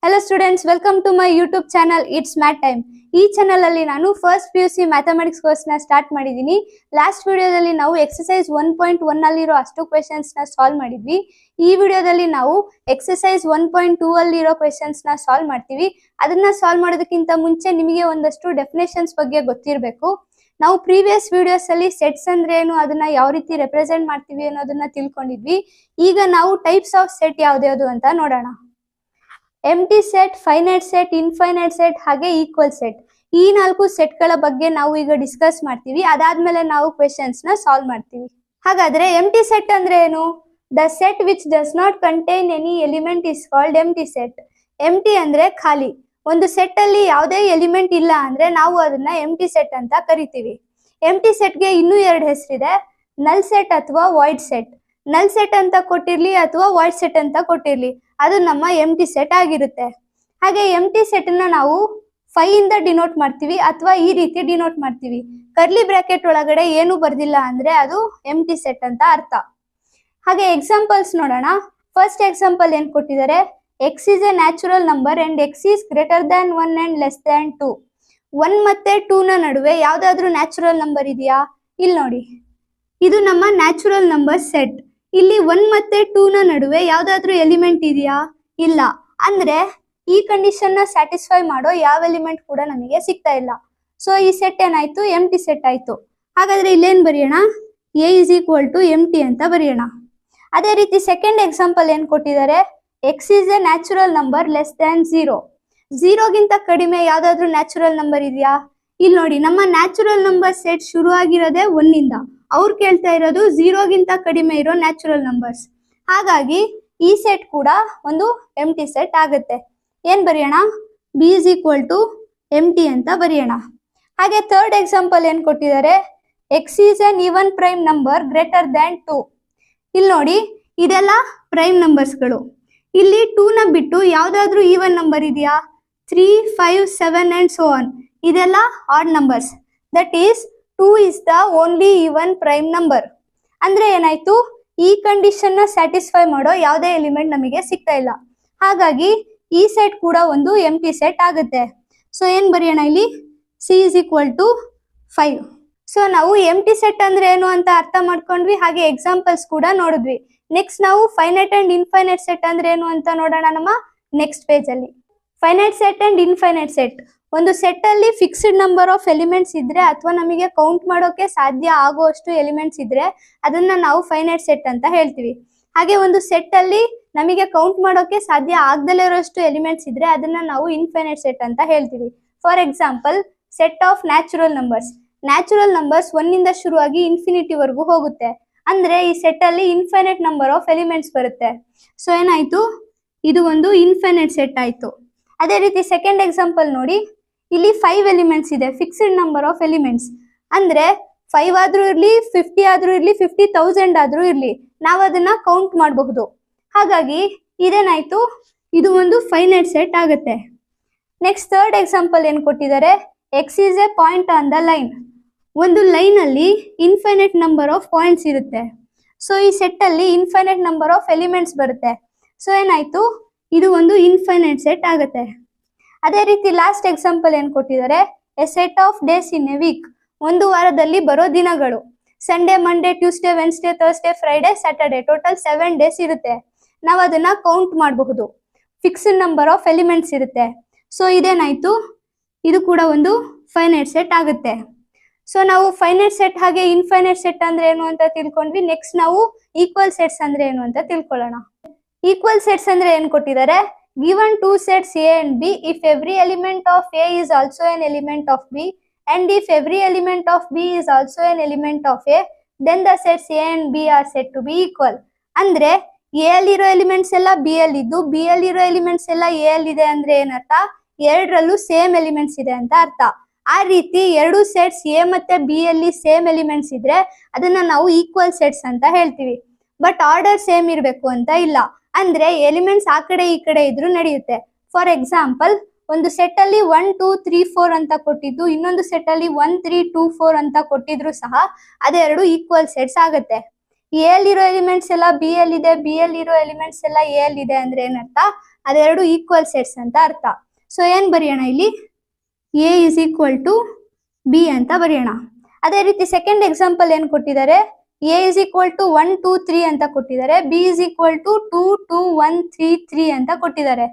Hello students, welcome to my YouTube channel. It's Math Time. ಈ channel ಅಲ್ಲಿ ನಾನು first PUC mathematics course ನ start ಮಾಡಿದೀನಿ. Last ವಿಡಿಯೋದಲ್ಲಿ ನಾವು ಎಕ್ಸರ್ಸೈಸ್ 1.1 ಅಲ್ಲಿರೋ ಅಷ್ಟು ಕ್ವೆಶ್ಚನ್ಸ್ ನ ಸಾಲ್ವ್ ಮಾಡಿದ್ವಿ. ಈ ವಿಡಿಯೋದಲ್ಲಿ ನಾವು ಎಕ್ಸರ್ಸೈಸ್ 1.2 ಅಲ್ಲಿರೋ ಕ್ವೆಶ್ಚನ್ಸ್ ನ ಸಾಲ್ವ್ ಮಾಡ್ತೀವಿ. ಅದನ್ನ ಸಾಲ್ವ್ ಮಾಡೋದಕ್ಕಿಂತ ಮುಂಚೆ ನಿಮಗೆ ಒಂದಷ್ಟು ಡೆಫಿನೇಷನ್ಸ್ ಬಗ್ಗೆ ಗೊತ್ತಿರಬೇಕು. ನಾವು ಪ್ರೀವಿಯಸ್ ವಿಡಿಯೋಸ್ ಅಲ್ಲಿ ಸೆಟ್ಸ್ ಅಂದ್ರೆ ಏನು, ಅದನ್ನ ಯಾವ ರೀತಿ ರೆಪ್ರೆಸೆಂಟ್ ಮಾಡ್ತೀವಿ ಅನ್ನೋದನ್ನ ತಿಳ್ಕೊಂಡಿದ್ವಿ. ಈಗ ನಾವು ಟೈಪ್ಸ್ ಆಫ್ ಸೆಟ್ ಯಾವ್ದು ಅಂತ ನೋಡೋಣ. Empty set, finite set, infinite set ಹಾಗೆ ಈಕ್ವಲ್ ಸೆಟ್, ಈ 4 ಸೆಟ್ ಗಳ ಬಗ್ಗೆ ನಾವು ಈಗ ಡಿಸ್ಕಸ್ ಮಾಡ್ತೀವಿ. ಅದಾದ್ಮೇಲೆ ನಾವು ಕ್ವೆಶ್ಚನ್ಸ್ ನ ಸಾಲ್ವ್ ಮಾಡ್ತೀವಿ. ಹಾಗಾದ್ರೆ ಎಂಟಿ ಸೆಟ್ ಅಂದ್ರೆ ಏನು? The set which does not contain any element is called empty set. Empty ಅಂದ್ರೆ ಖಾಲಿ. ಒಂದು ಸೆಟ್ ಅಲ್ಲಿ ಯಾವುದೇ ಎಲಿಮೆಂಟ್ ಇಲ್ಲ ಅಂದ್ರೆ ನಾವು ಅದನ್ನ ಎಂಟಿ ಸೆಟ್ ಅಂತ ಕರಿತೀವಿ. ಎಂಟಿ ಸೆಟ್ ಗೆ ಇನ್ನೂ 2 ಹೆಸರಿದೆ, ನಲ್ ಸೆಟ್ ಅಥವಾ ವಾಯ್ಡ್ ಸೆಟ್. ನಲ್ ಸೆಟ್ ಅಂತ ಕೊಟ್ಟಿರ್ಲಿ ಅಥವಾ ವಾಯ್ಡ್ ಸೆಟ್ ಅಂತ ಕೊಟ್ಟಿರ್ಲಿ, ಅದು ನಮ್ಮ ಎಂಟಿ ಸೆಟ್ ಆಗಿರುತ್ತೆ. ಹಾಗೆ ಎಂಟಿ ಸೆಟ್ ನ ನಾವು 5 ಇಂದ ಡಿನೋಟ್ ಮಾಡ್ತೀವಿ ಅಥವಾ ಈ ರೀತಿ ಡಿನೋಟ್ ಮಾಡ್ತೀವಿ. ಕರ್ಲಿ ಬ್ರಾಕೆಟ್ ಒಳಗಡೆ ಏನು ಬರ್ದಿಲ್ಲ ಅಂದ್ರೆ ಅದು ಎಂಟಿ ಸೆಟ್ ಅಂತ ಅರ್ಥ. ಹಾಗೆ ಎಕ್ಸಾಂಪಲ್ಸ್ ನೋಡೋಣ. ಫಸ್ಟ್ ಎಕ್ಸಾಂಪಲ್ ಏನ್ ಕೊಟ್ಟಿದ್ದಾರೆ, X is A natural number and x is greater than 1 and less than 2. 1 ಮತ್ತೆ 2 ನ ನಡುವೆ ಯಾವ್ದಾದ್ರು ನ್ಯಾಚುರಲ್ ನಂಬರ್ ಇದೆಯಾ? ಇಲ್ಲಿ ನೋಡಿ, ಇದು ನಮ್ಮ ನ್ಯಾಚುರಲ್ ನಂಬರ್ ಸೆಟ್. ಇಲ್ಲಿ 1 ಮತ್ತೆ 2 ನ ನಡುವೆ ಯಾವ್ದಾದ್ರು ಎಲಿಮೆಂಟ್ ಇದೆಯಾ? ಇಲ್ಲ. ಅಂದ್ರೆ ಈ ಕಂಡೀಷನ್ ನ ಸ್ಯಾಟಿಸ್ಫೈ ಮಾಡೋ ಯಾವ ಎಲಿಮೆಂಟ್ ಕೂಡ ನಮಗೆ ಸಿಗ್ತಾ ಇಲ್ಲ. ಸೊ ಈ ಸೆಟ್ ಏನಾಯ್ತು? ಎಂಟಿ ಸೆಟ್ ಆಯ್ತು. ಹಾಗಾದ್ರೆ ಇಲ್ಲೇನ್ ಬರೆಯೋಣ? ಎ ಇಸ್ ಈಕ್ವಲ್ ಟು ಎಂಟಿ ಅಂತ ಬರೆಯೋಣ. ಅದೇ ರೀತಿ ಸೆಕೆಂಡ್ ಎಕ್ಸಾಂಪಲ್ ಏನ್ ಕೊಟ್ಟಿದ್ದಾರೆ, X is A natural number less than 0. 0 ಗಿಂತ ಕಡಿಮೆ ಯಾವ್ದಾದ್ರು ನ್ಯಾಚುರಲ್ ನಂಬರ್ ಇದೆಯಾ? ಇಲ್ಲಿ ನೋಡಿ, ನಮ್ಮ ನ್ಯಾಚುರಲ್ ನಂಬರ್ ಸೆಟ್ ಶುರು ಆಗಿರೋದೇ 1 ಇಂದ. ಅವ್ರು ಕೇಳ್ತಾ ಇರೋದು 0 ಗಿಂತ ಕಡಿಮೆ ಇರೋ ನ್ಯಾಚುರಲ್ ನಂಬರ್ಸ್. ಹಾಗಾಗಿ ಈ ಸೆಟ್ ಕೂಡ ಒಂದು ಎಂಟಿ ಸೆಟ್ ಆಗುತ್ತೆ. ಏನ್ ಬರೆಯೋಣ? ಬಿ ಇಸ್ ಈಕ್ವಲ್ ಟು ಎಂಟಿ ಅಂತ ಬರೆಯೋಣ. ಹಾಗೆ ಥರ್ಡ್ ಎಕ್ಸಾಂಪಲ್ ಏನ್ ಕೊಟ್ಟಿದ್ದಾರೆ, x is an even prime number greater than 2. ಇಲ್ಲಿ ನೋಡಿ, ಇದೆಲ್ಲ ಪ್ರೈಮ್ ನಂಬರ್ಸ್ಗಳು. ಇಲ್ಲಿ 2 ನ ಬಿಟ್ಟು ಯಾವ್ದಾದ್ರು ಈವನ್ ನಂಬರ್ ಇದೆಯಾ? 3, 5, 7 ಅಂಡ್ ಸೋ ಆನ್. ಇದೆಲ್ಲ add numbers. That is 2 is the only even prime number. ಅಂದ್ರೆ ಏನಾಯ್ತು? ಈ ಕಂಡೀಷನ್ ನ ಸ್ಯಾಟಿಸ್ಫೈ ಮಾಡೋ ಯಾವುದೇ ಎಲಿಮೆಂಟ್ ನಮಗೆ ಸಿಗ್ತಾ ಇಲ್ಲ. ಹಾಗಾಗಿ ಈ ಸೆಟ್ ಕೂಡ ಒಂದು ಎಂಟಿ ಸೆಟ್ ಆಗುತ್ತೆ. ಸೊ ಏನ್ ಬರೆಯೋಣ ಇಲ್ಲಿ? C is equal to 5. So ನಾವು ಎಂಟಿ ಸೆಟ್ ಅಂದ್ರೆ ಏನು ಅಂತ ಅರ್ಥ ಮಾಡ್ಕೊಂಡ್ವಿ. ಹಾಗೆ ಎಕ್ಸಾಂಪಲ್ಸ್ ಕೂಡ ನೋಡಿದ್ವಿ. ನೆಕ್ಸ್ಟ್ ನಾವು ಫೈನೈಟ್ ಅಂಡ್ ಇನ್ಫೈನೈಟ್ ಸೆಟ್ ಅಂದ್ರೆ ಏನು ಅಂತ ನೋಡೋಣ ನಮ್ಮ ನೆಕ್ಸ್ಟ್ ಪೇಜ್ ಅಲ್ಲಿ. Finite set and infinite set, ಒಂದು ಸೆಟ್ ಅಲ್ಲಿ ಫಿಕ್ಸ್ಡ್ ನಂಬರ್ ಆಫ್ ಎಲಿಮೆಂಟ್ಸ್ ಇದ್ರೆ ಅಥವಾ ನಮಗೆ ಕೌಂಟ್ ಮಾಡೋಕೆ ಸಾಧ್ಯ ಆಗುವಷ್ಟು ಎಲಿಮೆಂಟ್ಸ್ ಇದ್ರೆ ಅದನ್ನ ನಾವು ಫೈನೈಟ್ ಸೆಟ್ ಅಂತ ಹೇಳ್ತೀವಿ. ಹಾಗೆ ಒಂದು ಸೆಟ್ ಅಲ್ಲಿ ನಮಗೆ ಕೌಂಟ್ ಮಾಡೋಕೆ ಸಾಧ್ಯ ಆಗದಲ್ಲೇ ಇರೋಷ್ಟು ಎಲಿಮೆಂಟ್ಸ್ ಇದ್ರೆ ಅದನ್ನ ನಾವು ಇನ್ಫೈನೈಟ್ ಸೆಟ್ ಅಂತ ಹೇಳ್ತೀವಿ. For example, set of natural numbers. Natural numbers 1 ಇಂದ ಶುರುವಾಗಿ ಇನ್ಫಿನಿಟಿ ವರೆಗೂ ಹೋಗುತ್ತೆ. ಅಂದ್ರೆ ಈ ಸೆಟ್ ಅಲ್ಲಿ ಇನ್ಫೈನೈಟ್ ನಂಬರ್ ಆಫ್ ಎಲಿಮೆಂಟ್ಸ್ ಬರುತ್ತೆ. ಸೊ ಏನಾಯ್ತು? ಇದು ಒಂದು ಇನ್ಫೈನೈಟ್ ಸೆಟ್ ಆಯ್ತು. ಅದೇ ರೀತಿ ಸೆಕೆಂಡ್ ಎಕ್ಸಾಂಪಲ್ ನೋಡಿ, ಇಲ್ಲಿ 5 ಎಲಿಮೆಂಟ್ಸ್ ಇದೆ, ಫಿಕ್ಸ್ಡ್ ನಂಬರ್ ಆಫ್ ಎಲಿಮೆಂಟ್ಸ್. ಅಂದ್ರೆ 5 ಆದ್ರೂ ಇರ್ಲಿ, 50 ಆದ್ರೂ ಇರ್ಲಿ, 50,000 ಆದ್ರೂ ಇರ್ಲಿ, ನಾವು ಅದನ್ನ ಕೌಂಟ್ ಮಾಡಬಹುದು. ಹಾಗಾಗಿ ಇದೇನಾಯ್ತು? ಇದು ಒಂದು ಫೈನೈಟ್ ಸೆಟ್ ಆಗುತ್ತೆ. ನೆಕ್ಸ್ಟ್ ಥರ್ಡ್ ಎಕ್ಸಾಂಪಲ್ ಏನ್ ಕೊಟ್ಟಿದ್ದಾರೆ, x is A point on the line. ಒಂದು ಲೈನ್ ಅಲ್ಲಿ ಇನ್ಫೈನೈಟ್ ನಂಬರ್ ಆಫ್ ಪಾಯಿಂಟ್ಸ್ ಇರುತ್ತೆ. ಸೊ ಈ ಸೆಟ್ ಅಲ್ಲಿ ಇನ್ಫೈನೈಟ್ ನಂಬರ್ ಆಫ್ ಎಲಿಮೆಂಟ್ಸ್ ಬರುತ್ತೆ. ಸೊ ಏನಾಯ್ತು? ಇದು ಒಂದು ಇನ್ಫೈನೈಟ್ ಸೆಟ್ ಆಗುತ್ತೆ. ಅದೇ ರೀತಿ ಲಾಸ್ಟ್ ಎಕ್ಸಾಂಪಲ್ ಏನ್ ಕೊಟ್ಟಿದ್ದಾರೆ, a set of days in a week. ಒಂದು ವಾರದಲ್ಲಿ ಬರೋ ದಿನಗಳು Sunday, Monday, Tuesday, Wednesday, Thursday, Friday, Saturday, total 7 days ಇರುತ್ತೆ. ನಾವು ಅದನ್ನ ಕೌಂಟ್ ಮಾಡಬಹುದು. ಫಿಕ್ಸ್ಡ್ ನಂಬರ್ ಆಫ್ ಎಲಿಮೆಂಟ್ಸ್ ಇರುತ್ತೆ. ಸೊ ಇದೇನಾಯ್ತು? ಇದು ಕೂಡ ಒಂದು ಫೈನೈಟ್ ಸೆಟ್ ಆಗುತ್ತೆ. ಸೊ ನಾವು ಫೈನೈಟ್ ಸೆಟ್ ಹಾಗೆ ಇನ್ಫೈನೈಟ್ ಸೆಟ್ ಅಂದ್ರೆ ಏನು ಅಂತ ತಿಳ್ಕೊಂಡ್ವಿ. ನೆಕ್ಸ್ಟ್ ನಾವು ಈಕ್ವಲ್ ಸೆಟ್ಸ್ ಅಂದ್ರೆ ಏನು ಅಂತ ತಿಳ್ಕೊಳ್ಳೋಣ. ಈಕ್ವಲ್ ಸೆಟ್ಸ್ ಅಂದ್ರೆ ಏನ್ ಕೊಟ್ಟಿದ್ದಾರೆ, given 2 sets A and B, if every element of A is also an element of B and if every element of B is also an element of A, then the sets A and B are said to be equal. ಅಂದ್ರೆ A ಅಲ್ಲಿರೋ elements ಎಲ್ಲ B ಅಲ್ಲಿ ಇದ್ದು, B ಅಲ್ಲಿರೋ elements ಎಲ್ಲ A ಅಲ್ಲಿ ಇದೆ ಅಂದ್ರೆ ಏನರ್ಥ? ಎರಡರಲ್ಲೂ ಸೇಮ್ ಎಲಿಮೆಂಟ್ಸ್ ಇದೆ ಅಂತ ಅರ್ಥ. ಆ ರೀತಿ 2 ಸೆಟ್ಸ್ A ಮತ್ತೆ B ಅಲ್ಲಿ ಸೇಮ್ ಎಲಿಮೆಂಟ್ಸ್ ಇದ್ರೆ ಅದನ್ನ ನಾವು ಈಕ್ವಲ್ ಸೆಟ್ಸ್ ಅಂತ ಹೇಳ್ತೀವಿ. ಬಟ್ ಆರ್ಡರ್ ಸೇಮ್ ಇರಬೇಕು ಅಂತ ಇಲ್ಲ. ಅಂದ್ರೆ ಎಲಿಮೆಂಟ್ಸ್ ಆ ಕಡೆ ಈ ಕಡೆ ಇದ್ರೂ ನಡೆಯುತ್ತೆ. ಫಾರ್ ಎಕ್ಸಾಂಪಲ್, ಒಂದು ಸೆಟ್ ಅಲ್ಲಿ 1, 2, 3, 4 ಅಂತ ಕೊಟ್ಟಿದ್ದು ಇನ್ನೊಂದು ಸೆಟ್ ಅಲ್ಲಿ 1, 3, 2, 4 ಅಂತ ಕೊಟ್ಟಿದ್ರು ಸಹ ಅದೆರಡು ಈಕ್ವಲ್ ಸೆಟ್ಸ್ ಆಗುತ್ತೆ. ಎ ಅಲ್ಲಿರೋ ಎಲಿಮೆಂಟ್ಸ್ ಎಲ್ಲ ಬಿ ಅಲ್ಲಿದೆ, ಬಿ ಅಲ್ಲಿರೋ ಎಲಿಮೆಂಟ್ಸ್ ಎಲ್ಲ ಎ ಅಲ್ಲಿದೆ ಅಂದ್ರೆ ಏನರ್ಥ? ಅದೆರಡು ಈಕ್ವಲ್ ಸೆಟ್ಸ್ ಅಂತ ಅರ್ಥ. ಸೊ ಏನ್ ಬರೆಯೋಣ ಇಲ್ಲಿ, A is equal to B ಅಂತ ಬರೆಯೋಣ. ಅದೇ ರೀತಿ ಸೆಕೆಂಡ್ ಎಕ್ಸಾಂಪಲ್ ಏನ್ ಕೊಟ್ಟಿದ್ದಾರೆ, ಎ ಇಸ್ ಈಕ್ವಲ್ ಟು 1 2 3 ಅಂತ ಕೊಟ್ಟಿದ್ದಾರೆ, ಬಿ ಇಸ್ ಈಕ್ವಲ್ ಟು 2 2 1 3 3 ಅಂತ ಕೊಟ್ಟಿದ್ದಾರೆ.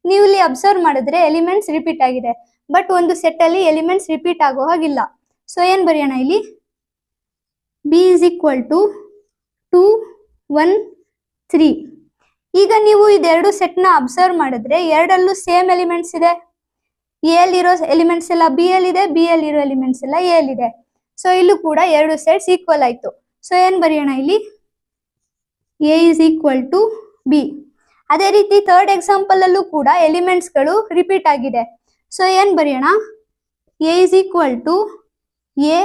ನೀವು ಇಲ್ಲಿ ಅಬ್ಸರ್ವ್ ಮಾಡಿದ್ರೆ ಎಲಿಮೆಂಟ್ಸ್ ರಿಪೀಟ್ ಆಗಿದೆ, ಬಟ್ ಒಂದು ಸೆಟ್ ಅಲ್ಲಿ ಎಲಿಮೆಂಟ್ಸ್ ರಿಪೀಟ್ ಆಗೋ ಹಾಗಿಲ್ಲ. ಸೊ ಏನ್ ಬರೆಯೋಣ ಇಲ್ಲಿ, ಬಿ ಇಸ್ ಈಕ್ವಲ್ ಟು 2 1 3. ಈಗ ನೀವು ಇದೆರಡು ಸೆಟ್ ನ ಅಬ್ಸರ್ವ್ ಮಾಡಿದ್ರೆ ಎರಡಲ್ಲೂ ಸೇಮ್ ಎಲಿಮೆಂಟ್ಸ್ ಇದೆ. ಎ ಅಲ್ಲಿ ಇರೋ ಎಲಿಮೆಂಟ್ಸ್ ಎಲ್ಲ ಬಿ ಅಲ್ಲಿ ಇದೆ, ಬಿ ಅಲ್ಲಿ ಇರೋ ಎಲಿಮೆಂಟ್ಸ್ ಎಲ್ಲ ಎ ಅಲ್ಲಿ ಇದೆ. ಸೊ ಇಲ್ಲೂ ಕೂಡ ಎರಡು ಸೆಟ್ಸ್ ಈಕ್ವಲ್ ಆಯ್ತು. ಸೊ ಏನ್ ಬರೆಯೋಣ ಇಲ್ಲಿ, A is equal to B. ಅದೇ ರೀತಿ ಥರ್ಡ್ ಎಕ್ಸಾಂಪಲ್ ಅಲ್ಲೂ ಕೂಡ ಎಲಿಮೆಂಟ್ಸ್ ಗಳು ರಿಪೀಟ್ ಆಗಿದೆ. ಸೊ ಏನ್ ಬರೆಯೋಣ, A is equal to A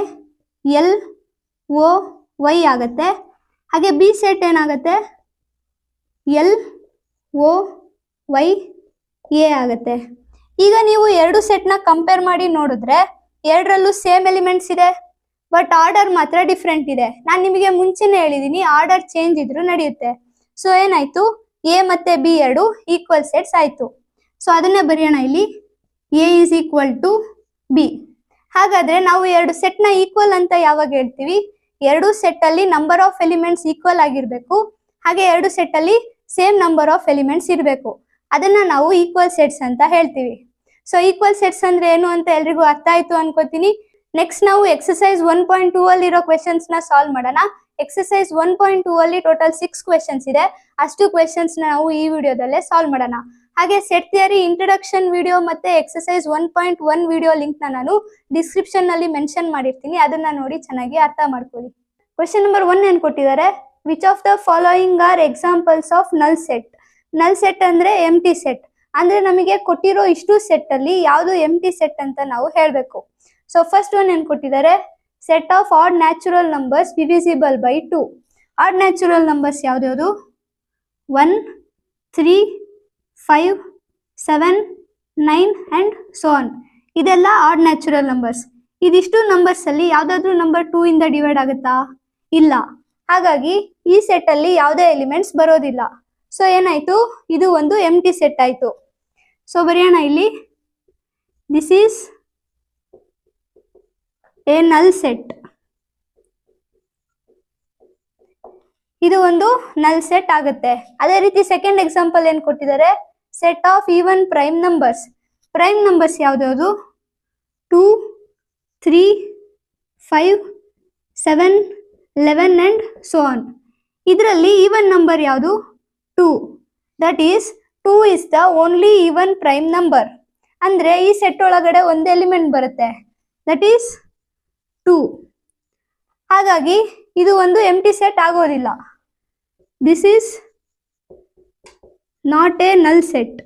L O Y ಆಗತ್ತೆ. ಹಾಗೆ ಬಿ ಸೆಟ್ ಏನಾಗುತ್ತೆ, ಎಲ್ ಓ ವೈ ಎ ಆಗತ್ತೆ. ಈಗ ನೀವು ಎರಡು ಸೆಟ್ ನ ಕಂಪೇರ್ ಮಾಡಿ ನೋಡಿದ್ರೆ ಎರಡರಲ್ಲೂ ಸೇಮ್ ಎಲಿಮೆಂಟ್ಸ್ ಇದೆ, ಬಟ್ ಆರ್ಡರ್ ಮಾತ್ರ ಡಿಫ್ರೆಂಟ್ ಇದೆ. ನಾನು ನಿಮಗೆ ಮುಂಚೆನೆ ಹೇಳಿದೀನಿ ಆರ್ಡರ್ ಚೇಂಜ್ ಇದ್ರೂ ನಡೆಯುತ್ತೆ. ಸೊ ಏನಾಯ್ತು, ಎ ಮತ್ತೆ ಬಿ ಎರಡು ಈಕ್ವಲ್ ಸೆಟ್ಸ್ ಆಯ್ತು. ಸೊ ಅದನ್ನೇ ಬರೆಯೋಣ ಇಲ್ಲಿ, A is equal to B. ಹಾಗಾದ್ರೆ ನಾವು ಎರಡು ಸೆಟ್ ನ ಈಕ್ವಲ್ ಅಂತ ಯಾವಾಗ ಹೇಳ್ತೀವಿ, ಎರಡು ಸೆಟ್ ಅಲ್ಲಿ ನಂಬರ್ ಆಫ್ ಎಲಿಮೆಂಟ್ಸ್ ಈಕ್ವಲ್ ಆಗಿರ್ಬೇಕು, ಹಾಗೆ ಎರಡು ಸೆಟ್ ಅಲ್ಲಿ ಸೇಮ್ ನಂಬರ್ ಆಫ್ ಎಲಿಮೆಂಟ್ಸ್ ಇರಬೇಕು. ಅದನ್ನ ನಾವು ಈಕ್ವಲ್ ಸೆಟ್ಸ್ ಅಂತ ಹೇಳ್ತೀವಿ. ಸೊ ಈಕ್ವಲ್ ಸೆಟ್ಸ್ ಅಂದ್ರೆ ಏನು ಅಂತ ಎಲ್ರಿಗೂ ಅರ್ಥ ಆಯ್ತು ಅನ್ಕೋತೀನಿ. ನೆಕ್ಸ್ಟ್ ನಾವು ಎಕ್ಸರ್ಸೈಸ್ 1.2 ಅಲ್ಲಿ ಇರೋ ಕ್ವೆಶನ್ಸ್ ನ ಸಾಲ್ವ್ ಮಾಡೋಣ. ಎಕ್ಸರ್ಸೈಸ್ 1.2 ಅಲ್ಲಿ ಟೋಟಲ್ 6 ಕ್ವೆಶನ್ಸ್ ಇದೆ. ಅಷ್ಟು ಕ್ವೆಶನ್ಸ್ ನಾವು ಈ ವಿಡಿಯೋದಲ್ಲೇ ಸಾಲ್ವ್ ಮಾಡೋಣ. ಹಾಗೆ ಸೆಟ್ ಥಿಯರಿ ಇಂಟ್ರೊಡಕ್ಷನ್ ವಿಡಿಯೋ ಮತ್ತೆ ಎಕ್ಸರ್ಸೈಸ್ 1.1 ವಿಡಿಯೋ ಲಿಂಕ್ ನಾನು ಡಿಸ್ಕ್ರಿಪ್ಷನ್ ನಲ್ಲಿ ಮೆನ್ಷನ್ ಮಾಡಿರ್ತೀನಿ, ಅದನ್ನ ನೋಡಿ ಚೆನ್ನಾಗಿ ಅರ್ಥ ಮಾಡ್ಕೊಳ್ಳಿ. ಕ್ವೆಶನ್ ನಂಬರ್ 1 ಏನ್ ಕೊಟ್ಟಿದ್ದಾರೆ, which of the following are examples of ನಲ್ ಸೆಟ್. ನಲ್ ಸೆಟ್ ಅಂದ್ರೆ ಎಂಟಿ ಸೆಟ್. ಅಂದ್ರೆ ನಮಗೆ ಕೊಟ್ಟಿರೋ ಇಷ್ಟು ಸೆಟ್ ಅಲ್ಲಿ ಯಾವುದು ಎಂಟಿ ಸೆಟ್ ಅಂತ ನಾವು ಹೇಳ್ಬೇಕು. ಸೊ ಫಸ್ಟ್ ಒನ್ ಏನ್ ಕೊಟ್ಟಿದ್ದಾರೆ, set of odd natural numbers divisible by 2. Odd natural numbers ಯಾವ್ದು, 1 3 5 7 9 ಅಂಡ್ ಸೋ ಆನ್. ಇದೆಲ್ಲ ಆಡ್ ನ್ಯಾಚುರಲ್ ನಂಬರ್ಸ್. ಇದಿಷ್ಟು ನಂಬರ್ಸ್ ಅಲ್ಲಿ ಯಾವ್ದಾದ್ರು ನಂಬರ್ 2 ಇಂದ ಡಿವೈಡ್ ಆಗುತ್ತಾ, ಇಲ್ಲ. ಹಾಗಾಗಿ ಈ ಸೆಟ್ ಅಲ್ಲಿ ಯಾವುದೇ ಎಲಿಮೆಂಟ್ಸ್ ಬರೋದಿಲ್ಲ. ಸೊ ಏನಾಯ್ತು, ಇದು ಒಂದು ಎಂಟಿ ಸೆಟ್ ಆಯ್ತು. ಸೊ ಬರೆಯೋಣ ಇಲ್ಲಿ, this is a null set. ಇದು ಒಂದು ನಲ್ ಸೆಟ್ ಆಗುತ್ತೆ. ಅದೇ ರೀತಿ ಸೆಕೆಂಡ್ ಎಕ್ಸಾಂಪಲ್ ಏನ್ ಕೊಟ್ಟಿದ್ದಾರೆ, set of even prime numbers. Prime numbers ಯಾವ್ದು, 2 3 5 7 11 ಅಂಡ್ ಸೋ ಆನ್. ಇದರಲ್ಲಿ ಈವನ್ ನಂಬರ್ ಯಾವುದು, 2. That is 2 is the only even prime number. ಅಂದ್ರೆ ಈ ಸೆಟ್ ಒಳಗಡೆ ಒಂದು ಎಲಿಮೆಂಟ್ ಬರುತ್ತೆ, ದಟ್ ಈಸ್ 2. ಹಾಗಾಗಿ ಇದು ಒಂದು ಎಂಟಿ ಸೆಟ್ ಆಗೋದಿಲ್ಲ. This is not A null set.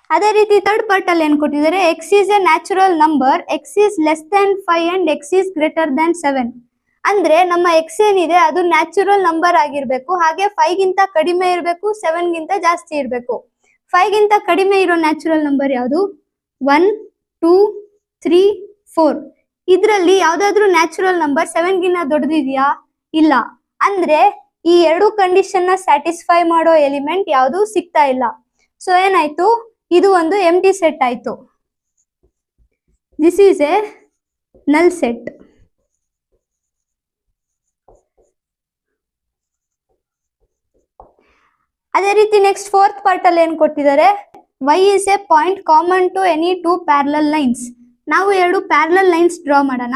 ಅದೇ ರೀತಿ ಥರ್ಡ್ ಪಾರ್ಟ್ ಅಲ್ಲಿ ಏನ್ ಕೊಟ್ಟಿದ್ದಾರೆ, x is A natural number, X is less than 5 and x is greater than 7. ಅಂದ್ರೆ ನಮ್ಮ ಎಕ್ಸ್ ಏನಿದೆ ಅದು ನ್ಯಾಚುರಲ್ ನಂಬರ್ ಆಗಿರ್ಬೇಕು, ಹಾಗೆ 5 ಗಿಂತ ಕಡಿಮೆ ಇರಬೇಕು, 7 ಗಿಂತ ಜಾಸ್ತಿ ಇರಬೇಕು. 5 ಗಿಂತ ಕಡಿಮೆ ಇರೋ ನ್ಯಾಚುರಲ್ ನಂಬರ್ ಯಾವುದು, 1 2 3 4. ಇದರಲ್ಲಿ ಯಾವ್ದಾದ್ರು ನ್ಯಾಚುರಲ್ ನಂಬರ್ 7 ಗಿಂತ ದೊಡ್ಡದಿದೆಯಾ, ಇಲ್ಲ. ಅಂದ್ರೆ ಈ ಎರಡು ಕಂಡೀಷನ್ ನ ಸ್ಯಾಟಿಸ್ಫೈ ಮಾಡೋ ಎಲಿಮೆಂಟ್ ಯಾವುದು ಸಿಗ್ತಾ ಇಲ್ಲ. ಸೊ ಏನಾಯ್ತು, ಇದು ಒಂದು ಎಂಟಿ ಸೆಟ್ ಆಯ್ತು. This is a null set. ಅದೇ ರೀತಿ ನೆಕ್ಸ್ಟ್ ಫೋರ್ತ್ ಪಾರ್ಟ್ ಅಲ್ಲಿ ಏನ್ ಕೊಟ್ಟಿದ್ದಾರೆ, y is a point common to any two parallel lines. ನಾವು ಎರಡು ಪ್ಯಾರಲಲ್ ಲೈನ್ಸ್ ಡ್ರಾ ಮಾಡೋಣ.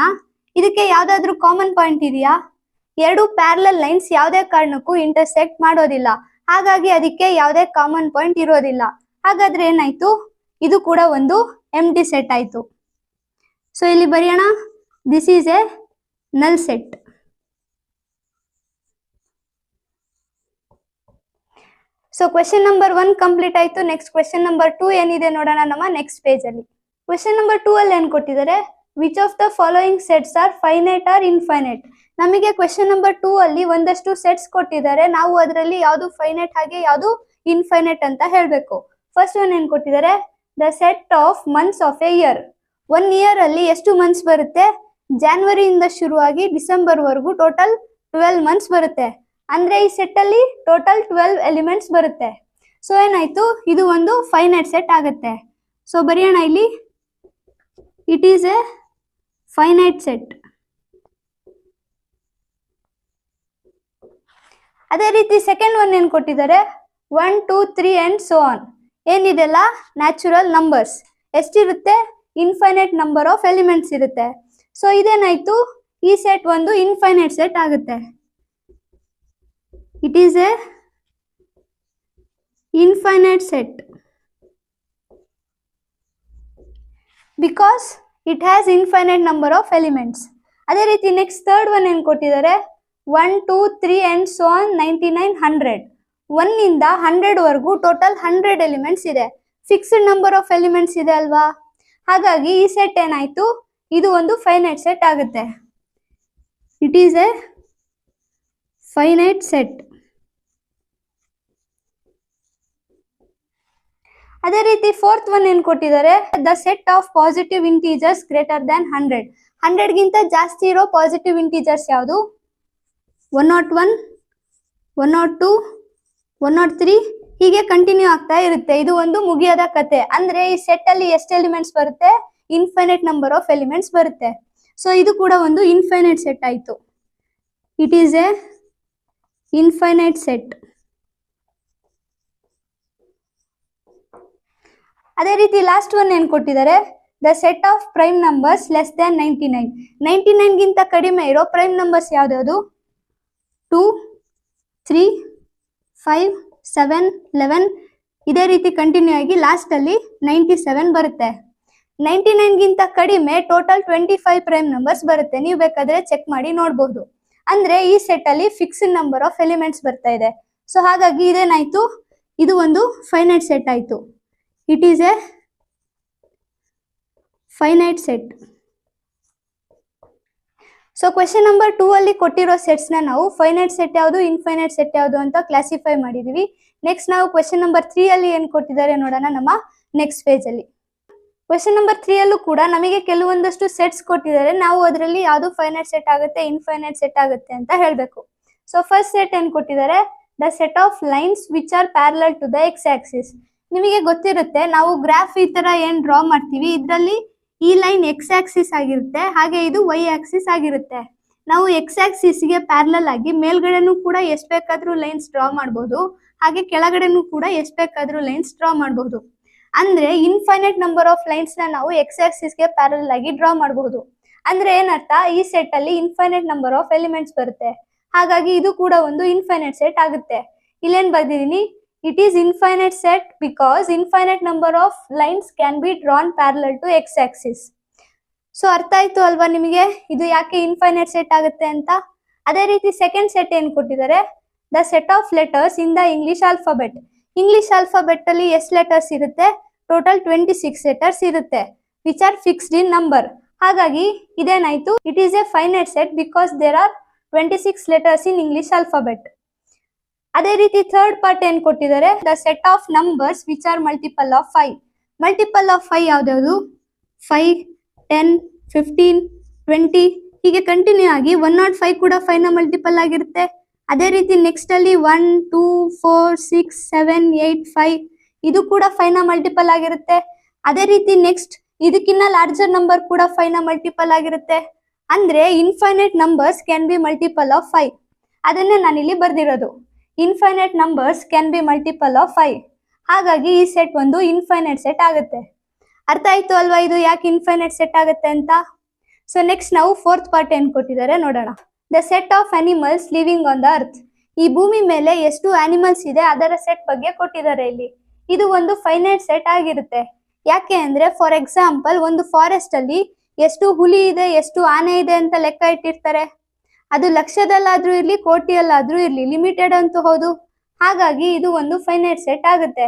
ಇದಕ್ಕೆ ಯಾವ್ದಾದ್ರು ಕಾಮನ್ ಪಾಯಿಂಟ್ ಇದೆಯಾ, ಎರಡು ಪ್ಯಾರಲಲ್ ಲೈನ್ಸ್ ಯಾವುದೇ ಕಾರಣಕ್ಕೂ ಇಂಟರ್ಸೆಕ್ಟ್ ಮಾಡೋದಿಲ್ಲ, ಹಾಗಾಗಿ ಅದಕ್ಕೆ ಯಾವುದೇ ಕಾಮನ್ ಪಾಯಿಂಟ್ ಇರೋದಿಲ್ಲ. ಹಾಗಾದ್ರೆ ಏನಾಯ್ತು, ಇದು ಕೂಡ ಒಂದು ಎಂಟಿ ಸೆಟ್ ಆಯ್ತು. ಸೊ ಇಲ್ಲಿ ಬರೆಯೋಣ, this is a null set. So question number 1 complete ಆಯ್ತು. ನೆಕ್ಸ್ಟ್ ಕ್ವೆಶನ್ ನಂಬರ್ 2 ಏನಿದೆ ನೋಡೋಣ ನಮ್ಮ ನೆಕ್ಸ್ಟ್ ಪೇಜ್ ಅಲ್ಲಿ. ಕ್ವೆಶನ್ ನಂಬರ್ 2 ಅಲ್ಲಿ ಏನ್ ಕೊಟ್ಟಿದ್ದಾರೆ, which of the following sets are finite or infinite. ನಮಗೆ ಕ್ವೆಶನ್ ನಂಬರ್ 2 ಅಲ್ಲಿ ಒಂದಷ್ಟು ಸೆಟ್ಸ್ ಕೊಟ್ಟಿದ್ದಾರೆ, ನಾವು ಅದರಲ್ಲಿ ಯಾವುದು ಫೈನೈಟ್ ಹಾಗೆ ಯಾವುದು ಇನ್ಫೈನೈಟ್ ಅಂತ ಹೇಳ್ಬೇಕು. ಫಸ್ಟ್ ಒನ್ ಏನ್ ಕೊಟ್ಟಿದ್ದಾರೆ, the set of months of A year. 1 year ಅಲ್ಲಿ ಎಷ್ಟು ಮಂತ್ಸ್ ಬರುತ್ತೆ, ಜಾನ್ವರಿಯಿಂದ ಶುರುವಾಗಿ ಡಿಸೆಂಬರ್ ವರೆಗೂ ಟೋಟಲ್ 12 ಮಂತ್ಸ್ ಬರುತ್ತೆ. ಅಂದ್ರೆ ಈ ಸೆಟ್ ಅಲ್ಲಿ ಟೋಟಲ್ 12 ಎಲಿಮೆಂಟ್ಸ್ ಬರುತ್ತೆ. ಸೊ ಏನಾಯ್ತು, ಇದು ಒಂದು ಫೈನೈಟ್ ಸೆಟ್ ಆಗುತ್ತೆ. ಸೊ ಬರೆಯೋಣ ಇಲ್ಲಿ, it is a finite set. ಅದೇ ರೀತಿ ಸೆಕೆಂಡ್ ಒನ್ ಏನ್ ಕೊಟ್ಟಿದ್ದಾರೆ, 1 2 3 ಅಂಡ್ ಸೋ ಆನ್. ಏನಿದೆಲ್ಲ ನ್ಯಾಚುರಲ್ ನಂಬರ್ಸ್. ಎಷ್ಟಿರುತ್ತೆ, ಇನ್ಫೈನೈಟ್ ನಂಬರ್ ಆಫ್ ಎಲಿಮೆಂಟ್ಸ್ ಇರುತ್ತೆ. ಸೊ ಇದೇನಾಯ್ತು, ಈ ಸೆಟ್ ಒಂದು ಇನ್ಫೈನೈಟ್ ಸೆಟ್ ಆಗುತ್ತೆ. It is a infinite set because it has infinite number of elements. ಅದೇ ರೀತಿ ನೆಕ್ಸ್ಟ್ ಥರ್ಡ್ ಒನ್ ಏನ್ ಕೊಟ್ಟಿದ್ದಾರೆ, 1 2 3 ಅಂಡ್ ಸೋ ಆನ್ 99 100. 1 ಇಂದ 100 ವರೆಗೂ ಟೋಟಲ್ 100 ಎಲಿಮೆಂಟ್ಸ್ ಇದೆ. ಫಿಕ್ಸ್ಡ್ ನಂಬರ್ ಆಫ್ ಎಲಿಮೆಂಟ್ಸ್ ಇದೆ ಅಲ್ವಾ, ಹಾಗಾಗಿ ಈ ಸೆಟ್ ಏನಾಯ್ತು, ಇದು ಒಂದು ಫೈನೈಟ್ ಸೆಟ್ ಆಗುತ್ತೆ. It is a finite set. ಅದೇ ರೀತಿ ಫೋರ್ತ್ ಒನ್ ಏನ್ ಕೊಟ್ಟಿದ್ದಾರೆ, the set of positive integers greater than 100. 100 ಗಿಂತ ಜಾಸ್ತಿ ಇರೋ ಪಾಸಿಟಿವ್ ಇಂಟೀಜರ್ಸ್ ಯಾವುದು, 101 102 103 ಹೀಗೆ ಕಂಟಿನ್ಯೂ ಆಗ್ತಾ ಇರುತ್ತೆ. ಇದು ಒಂದು ಮುಗಿಯದ ಕತೆ. ಅಂದ್ರೆ ಈ ಸೆಟ್ ಅಲ್ಲಿ ಎಷ್ಟು ಎಲಿಮೆಂಟ್ಸ್ ಬರುತ್ತೆ, ಇನ್ಫೈನೈಟ್ ನಂಬರ್ ಆಫ್ ಎಲಿಮೆಂಟ್ಸ್ ಬರುತ್ತೆ. ಸೊ ಇದು ಕೂಡ ಒಂದು ಇನ್ಫೈನೈಟ್ ಸೆಟ್ ಆಯ್ತು. It is a infinite set. ಅದೇ ರೀತಿ ಲಾಸ್ಟ್ ಒನ್ ಏನ್ ಕೊಟ್ಟಿದ್ದಾರೆ, the set of prime numbers less than 99. 99 ಗಿಂತ ಕಡಿಮೆ ಇರೋ ಪ್ರೈಮ್ ನಂಬರ್ಸ್ ಯಾವ್ದು, 2 3 5 7 11 ಇದೇ ರೀತಿ ಕಂಟಿನ್ಯೂ ಆಗಿ ಲಾಸ್ಟ್ ಅಲ್ಲಿ 97 ಬರುತ್ತೆ. 99 ಗಿಂತ ಕಡಿಮೆ ಟೋಟಲ್ 25 ಪ್ರೈಮ್ ನಂಬರ್ಸ್ ಬರುತ್ತೆ. ನೀವು ಬೇಕಾದ್ರೆ ಚೆಕ್ ಮಾಡಿ ನೋಡಬಹುದು. ಅಂದ್ರೆ ಈ ಸೆಟ್ ಅಲ್ಲಿ ಫಿಕ್ಸ್ಡ್ ನಂಬರ್ ಆಫ್ ಎಲಿಮೆಂಟ್ಸ್ ಬರ್ತಾ ಇದೆ. ಸೊ ಹಾಗಾಗಿ ಇದೇನಾಯ್ತು, ಇದು ಒಂದು ಫೈನೈಟ್ ಸೆಟ್ ಆಯ್ತು. It is a finite set. So question number 2 ಅಲ್ಲಿ ಕೊಟ್ಟಿರೋ ಸೆಟ್ಸ್ ನ ನಾವು ಫೈನೈಟ್ ಸೆಟ್ ಯಾವುದು, ಇನ್ಫೈನೈಟ್ ಸೆಟ್ ಯಾವುದು ಅಂತ ಕ್ಲಾಸಿಫೈ ಮಾಡಿದೀವಿ. ನೆಕ್ಸ್ಟ್ ನಾವು ಕ್ವೆಶ್ಚನ್ ನಂಬರ್ 3 ಅಲ್ಲಿ ಏನ್ ಕೊಟ್ಟಿದ್ದಾರೆ ನೋಡೋಣ ನಮ್ಮ ನೆಕ್ಸ್ಟ್ ಪೇಜ್ ಅಲ್ಲಿ. ಕ್ವೆಶ್ಚನ್ ನಂಬರ್ 3 ಅಲ್ಲೂ ಕೂಡ ನಮಗೆ ಕೆಲವೊಂದಷ್ಟು ಸೆಟ್ಸ್ ಕೊಟ್ಟಿದ್ದಾರೆ. ನಾವು ಅದರಲ್ಲಿ ಯಾವುದು ಫೈನೈಟ್ ಸೆಟ್ ಆಗುತ್ತೆ, ಇನ್ಫೈನೈಟ್ ಸೆಟ್ ಆಗುತ್ತೆ ಅಂತ ಹೇಳ್ಬೇಕು. ಸೊ ಫಸ್ಟ್ ಸೆಟ್ ಏನ್ ಕೊಟ್ಟಿದ್ದಾರೆ, the set of lines which are parallel to the X axis. ನಿಮಗೆ ಗೊತ್ತಿರುತ್ತೆ, ನಾವು ಗ್ರಾಫ್ ಈ ತರ ಏನ್ ಡ್ರಾ ಮಾಡ್ತೀವಿ, ಇದರಲ್ಲಿ ಈ ಲೈನ್ ಎಕ್ಸ್ ಆಕ್ಸಿಸ್ ಆಗಿರುತ್ತೆ, ಹಾಗೆ ಇದು ವೈ ಆಕ್ಸಿಸ್ ಆಗಿರುತ್ತೆ. ನಾವು ಎಕ್ಸ್ ಆಕ್ಸಿಸ್ ಗೆ ಪ್ಯಾರಲಲ್ ಆಗಿ ಮೇಲ್ಗಡೆನೂ ಕೂಡ ಎಷ್ಟು ಬೇಕಾದ್ರೂ ಲೈನ್ಸ್ ಡ್ರಾ ಮಾಡಬಹುದು, ಹಾಗೆ ಕೆಳಗಡೆನೂ ಕೂಡ ಎಷ್ಟು ಬೇಕಾದ್ರೂ ಲೈನ್ಸ್ ಡ್ರಾ ಮಾಡಬಹುದು. ಅಂದ್ರೆ ಇನ್ಫೈನೈಟ್ ನಂಬರ್ ಆಫ್ ಲೈನ್ಸ್ ನ ನಾವು ಎಕ್ಸ್ ಆಕ್ಸಿಸ್ ಗೆ ಪ್ಯಾರಲಲ್ ಆಗಿ ಡ್ರಾ ಮಾಡಬಹುದು. ಅಂದ್ರೆ ಏನರ್ಥ, ಈ ಸೆಟ್ ಅಲ್ಲಿ ಇನ್ಫೈನೈಟ್ ನಂಬರ್ ಆಫ್ ಎಲಿಮೆಂಟ್ಸ್ ಬರುತ್ತೆ. ಹಾಗಾಗಿ ಇದು ಕೂಡ ಒಂದು ಇನ್ಫೈನೈಟ್ ಸೆಟ್ ಆಗುತ್ತೆ. ಇಲ್ಲೇನ್ ಬರ್ದಿದೀನಿ, it is infinite set because infinite number of lines can be drawn parallel to x axis. So ಅರ್ಥ ಆಯ್ತು ಅಲ್ವಾ ನಿಮಗೆ ಇದು ಯಾಕೆ ಇನ್ಫೈನೈಟ್ ಸೆಟ್ ಆಗುತ್ತೆ ಅಂತ. ಅದೇ ರೀತಿ ಸೆಕೆಂಡ್ ಸೆಟ್ ಏನ್ ಕೊಟ್ಟಿದ್ದಾರೆ, the set of letters in the English alphabet. English alphabet ಅಲ್ಲಿ ಎಷ್ಟು ಲೆಟರ್ಸ್ ಇರುತ್ತೆ, ಟೋಟಲ್ 26 ಲೆಟರ್ಸ್ ಇರುತ್ತೆ, which are fixed in number. ಹಾಗಾಗಿ ಇದೇನಾಯ್ತು, it is a finite set because there are 26 letters in English alphabet. ಅದೇ ರೀತಿ ಥರ್ಡ್ ಪಾರ್ಟ್ ಏನ್ ಕೊಟ್ಟಿದ್ದಾರೆ, the set of numbers which are multiple of 5. Multiple of 5 ಯಾವ್ದು, 5 10 15 20 ಹೀಗೆ continue ಆಗಿ 105 ಕೂಡ 5 ನ ಮಲ್ಟಿಪಲ್ ಆಗಿರುತ್ತೆ. ಅದೇ ರೀತಿ ನೆಕ್ಸ್ಟ್ ಅಲ್ಲಿ 1 2 4 6 7 8 5 ಇದು ಕೂಡ 5 ನ ಮಲ್ಟಿಪಲ್ ಆಗಿರುತ್ತೆ. ಅದೇ ರೀತಿ ನೆಕ್ಸ್ಟ್ ಇದಕ್ಕಿಂತ ಲಾರ್ಜರ್ ನಂಬರ್ ಕೂಡ 5 ನ ಮಲ್ಟಿಪಲ್ ಆಗಿರುತ್ತೆ. ಅಂದ್ರೆ infinite numbers can be multiple of 5. ಅದನ್ನೇ ನಾನಿಲ್ಲಿ ಬರ್ದಿರೋದು, infinite numbers can be multiple of 5. ಹಾಗಾಗಿ ಈ ಸೆಟ್ ಒಂದು ಇನ್ಫೈನೈಟ್ ಸೆಟ್ ಆಗುತ್ತೆ. ಅರ್ಥ ಆಯ್ತು ಅಲ್ವಾ ಇದು ಯಾಕೆ ಇನ್ಫೈನೈಟ್ ಸೆಟ್ ಆಗುತ್ತೆ ಅಂತ. ಸೊ ನೆಕ್ಸ್ಟ್ ನಾವು ಫೋರ್ತ್ ಪಾರ್ಟ್ ಏನ್ ಕೊಟ್ಟಿದ್ದಾರೆ ನೋಡೋಣ. The set of animals living on the earth. ಈ ಭೂಮಿ ಮೇಲೆ ಎಷ್ಟು ಅನಿಮಲ್ಸ್ ಇದೆ ಅದರ ಸೆಟ್ ಬಗ್ಗೆ ಕೊಟ್ಟಿದ್ದಾರೆ ಇಲ್ಲಿ. ಇದು ಒಂದು ಫೈನೈಟ್ ಸೆಟ್ ಆಗಿರುತ್ತೆ. ಯಾಕೆ ಅಂದ್ರೆ ಫಾರ್ ಎಕ್ಸಾಂಪಲ್ ಒಂದು ಫಾರೆಸ್ಟ್ ಅಲ್ಲಿ ಎಷ್ಟು ಹುಲಿ ಇದೆ, ಎಷ್ಟು ಆನೆ ಇದೆ ಅಂತ ಲೆಕ್ಕ ಇಟ್ಟಿರ್ತಾರೆ. ಅದು ಲಕ್ಷದಲ್ಲಾದ್ರೂ ಇರ್ಲಿ, ಕೋಟಿಯಲ್ಲಾದ್ರೂ ಇರ್ಲಿ, ಲಿಮಿಟೆಡ್ ಅಂತೂ ಹೌದು. ಹಾಗಾಗಿ ಇದು ಒಂದು ಫೈನೈಟ್ ಸೆಟ್ ಆಗುತ್ತೆ.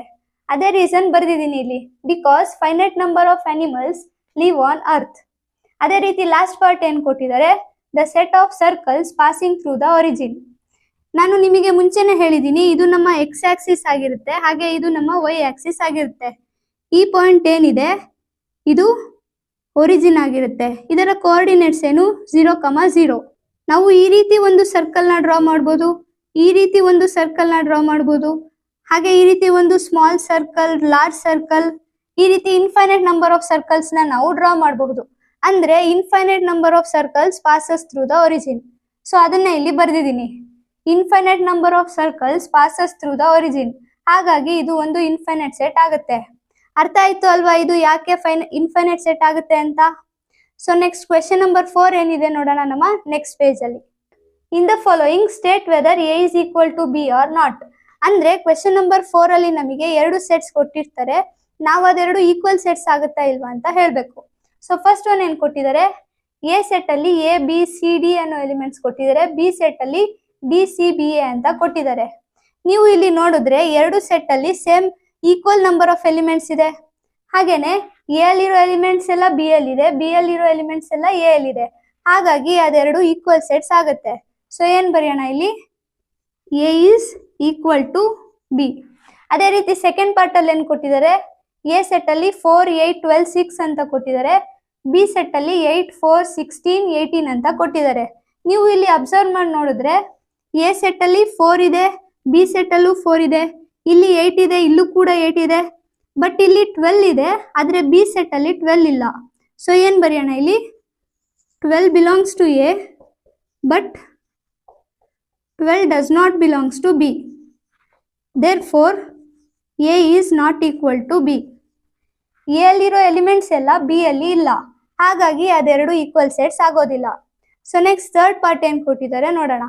ಅದೇ ರೀಸನ್ ಬರ್ದಿದ್ದೀನಿ ಇಲ್ಲಿ, because finite number of animals live on earth. ಅದೇ ರೀತಿ ಲಾಸ್ಟ್ ಪಾರ್ಟ್ ಏನ್ ಕೊಟ್ಟಿದ್ದಾರೆ, the set of circles passing through the origin. ನಾನು ನಿಮಗೆ ಮುಂಚೆನೆ ಹೇಳಿದ್ದೀನಿ, ಇದು ನಮ್ಮ ಎಕ್ಸ್ ಆಕ್ಸಿಸ್ ಆಗಿರುತ್ತೆ, ಹಾಗೆ ಇದು ನಮ್ಮ ವೈ ಆಕ್ಸಿಸ್ ಆಗಿರುತ್ತೆ. ಈ ಪಾಯಿಂಟ್ ಏನಿದೆ ಇದು ಒರಿಜಿನ್ ಆಗಿರುತ್ತೆ. ಇದರ ಕೋಆರ್ಡಿನೇಟ್ಸ್ ಏನು 0, 0. ನಾವು ಈ ರೀತಿ ಒಂದು ಸರ್ಕಲ್ ನ ಡ್ರಾ ಮಾಡಬಹುದು. ಈ ರೀತಿ ಒಂದು ಸರ್ಕಲ್ ನ ಡ್ರಾ ಮಾಡಬಹುದು. ಹಾಗೆ ಈ ರೀತಿ ಒಂದು ಸ್ಮಾಲ್ ಸರ್ಕಲ್, ಲಾರ್ಜ್ ಸರ್ಕಲ್, ಈ ರೀತಿ ಇನ್ಫೈನೈಟ್ ನಂಬರ್ ಆಫ್ ಸರ್ಕಲ್ಸ್ ನ ನಾವು ಡ್ರಾ ಮಾಡಬಹುದು. ಅಂದ್ರೆ infinite number of circles passes through the origin. So ಅದನ್ನ ಇಲ್ಲಿ ಬರ್ದಿದ್ದೀನಿ, infinite number of circles passes through the origin. ಹಾಗಾಗಿ ಇದು ಒಂದು ಇನ್ಫೈನೈಟ್ ಸೆಟ್ ಆಗುತ್ತೆ. ಅರ್ಥ ಆಯ್ತು ಅಲ್ವಾ ಇದು ಯಾಕೆ ಇನ್ಫೈನೈಟ್ ಸೆಟ್ ಆಗುತ್ತೆ ಅಂತ? ಸೊ ನೆಕ್ಸ್ಟ್ ಕ್ವೆಶ್ಚನ್ ನಂಬರ್ 4 ಏನಿದೆ ನೋಡೋಣ ನಮ್ಮ ನೆಕ್ಸ್ಟ್ ಪೇಜ್ ಅಲ್ಲಿ. In the following state whether A is equal to B or not. ಅಂದ್ರೆ ಕ್ವೆಶ್ಚನ್ ನಂಬರ್ 4 ಅಲ್ಲಿ ನಮಗೆ 2 ಸೆಟ್ಸ್ ಕೊಟ್ಟಿರ್ತಾರೆ, ನಾವು ಅದೆರಡು ಈಕ್ವಲ್ ಸೆಟ್ಸ್ ಆಗುತ್ತಾ ಇಲ್ವಾ ಅಂತ ಹೇಳ್ಬೇಕು. ಸೊ ಫಸ್ಟ್ ಒನ್ ಏನ್ ಕೊಟ್ಟಿದ್ದಾರೆ, ಎ ಸೆಟ್ ಅಲ್ಲಿ ಎ ಬಿ ಸಿ ಡಿ ಅನ್ನೋ ಎಲಿಮೆಂಟ್ಸ್ ಕೊಟ್ಟಿದ್ದಾರೆ, ಬಿ ಸೆಟ್ ಅಲ್ಲಿ ಡಿ ಸಿ ಬಿ ಎ ಅಂತ ಕೊಟ್ಟಿದ್ದಾರೆ. ನೀವು ಇಲ್ಲಿ ನೋಡಿದ್ರೆ 2 ಸೆಟ್ ಅಲ್ಲಿ same equal number of elements ಇದೆ. ಹಾಗೇನೆ ಎ ಅಲ್ಲಿರೋ ಎಲಿಮೆಂಟ್ಸ್ ಎಲ್ಲ ಬಿ ಅಲ್ಲಿದೆ, ಬಿ ಅಲ್ಲಿರೋ ಎಲಿಮೆಂಟ್ಸ್ ಎಲ್ಲ ಎ ಅಲ್ಲಿದೆ. ಹಾಗಾಗಿ ಅದೆರಡು ಈಕ್ವಲ್ ಸೆಟ್ಸ್ ಆಗುತ್ತೆ. ಸೊ ಏನ್ ಬರೆಯೋಣ ಇಲ್ಲಿ, A is equal to B. ಅದೇ ರೀತಿ ಸೆಕೆಂಡ್ ಪಾರ್ಟ್ ಅಲ್ಲಿ ಏನ್ ಕೊಟ್ಟಿದ್ದಾರೆ, ಎ ಸೆಟ್ ಅಲ್ಲಿ 4 8 12 6 ಅಂತ ಕೊಟ್ಟಿದ್ದಾರೆ, ಬಿ ಸೆಟ್ ಅಲ್ಲಿ 8 4 16 18 ಅಂತ ಕೊಟ್ಟಿದ್ದಾರೆ. ನೀವು ಇಲ್ಲಿ ಅಬ್ಸರ್ವ್ ಮಾಡಿ ನೋಡಿದ್ರೆ ಎ ಸೆಟ್ ಅಲ್ಲಿ 4 ಇದೆ, ಬಿ ಸೆಟ್ ಅಲ್ಲೂ 4 ಇದೆ, ಇಲ್ಲಿ 8 ಇದೆ, ಇಲ್ಲೂ ಕೂಡ 8 ಇದೆ. ಬಟ್ ಇಲ್ಲಿ 12 ಇದೆ, ಆದ್ರೆ ಬಿ ಸೆಟ್ ಅಲ್ಲಿ 12 ಇಲ್ಲ. ಸೊ ಏನ್ ಬರೆಯೋಣ ಇಲ್ಲಿ, 12 belongs to A but 12 does not belongs to B. Therefore, A is not equal to B. A ಅಲ್ಲಿರೋ ಎಲಿಮೆಂಟ್ಸ್ ಎಲ್ಲ ಬಿ ಅಲ್ಲಿ ಇಲ್ಲ, ಹಾಗಾಗಿ ಅದೆರಡು ಈಕ್ವಲ್ ಸೆಟ್ಸ್ ಆಗೋದಿಲ್ಲ. ಸೊ ನೆಕ್ಸ್ಟ್ ಥರ್ಡ್ ಪಾರ್ಟ್ ಏನ್ ಕೊಟ್ಟಿದ್ದಾರೆ ನೋಡೋಣ.